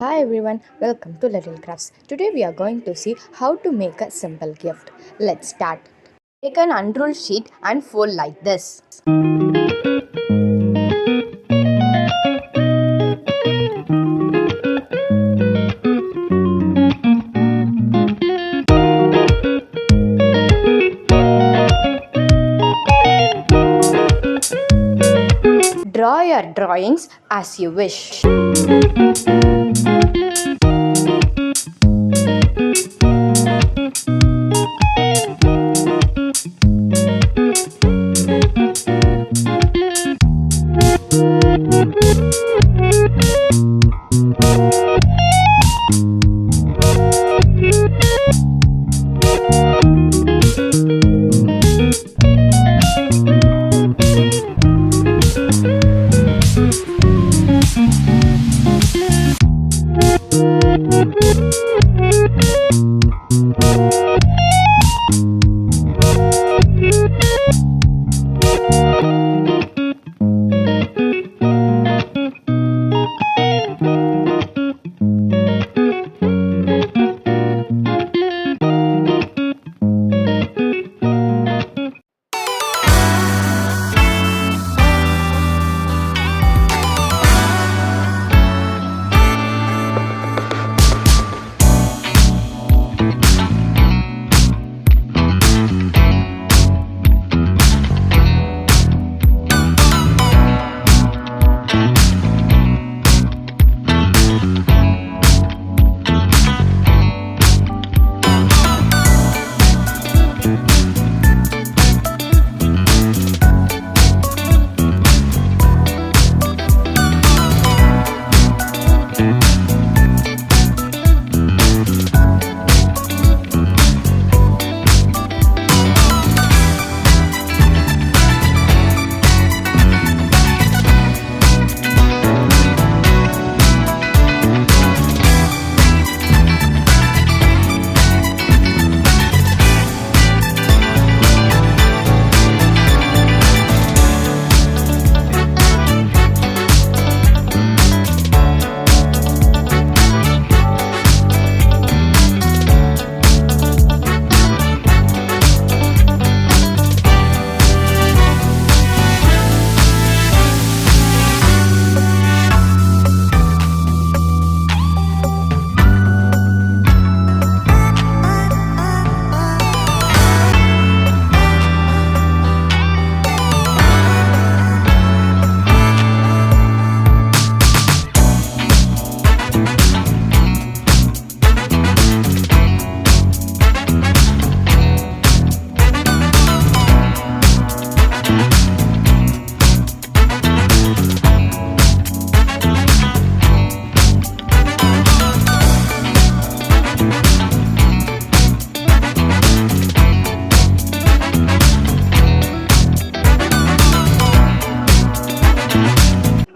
Hi everyone, welcome to Little Crafts. Today we are going to see how to make a simple gift. Let's start. Take an unrolled sheet and fold like this. Draw your drawings as you wish.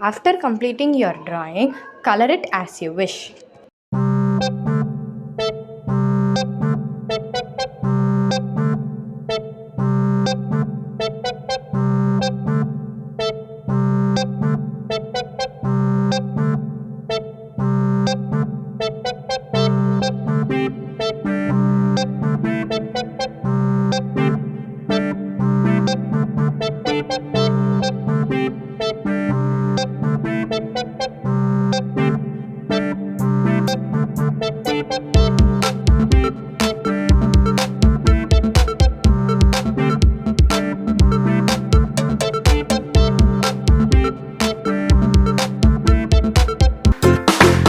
After completing your drawing, color it as you wish.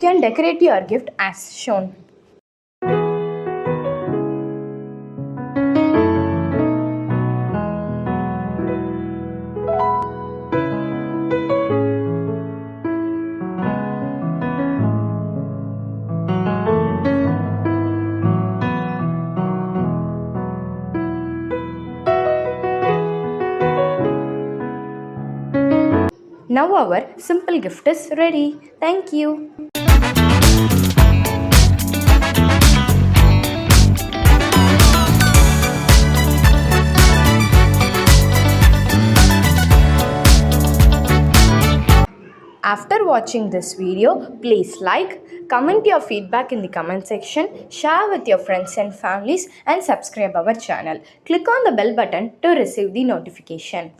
You can decorate your gift as shown. Now our simple gift is ready. Thank you. After watching this video, please like, Comment your feedback in the comment section, share with your friends and families, and subscribe our channel. Click on the bell button to receive the notification.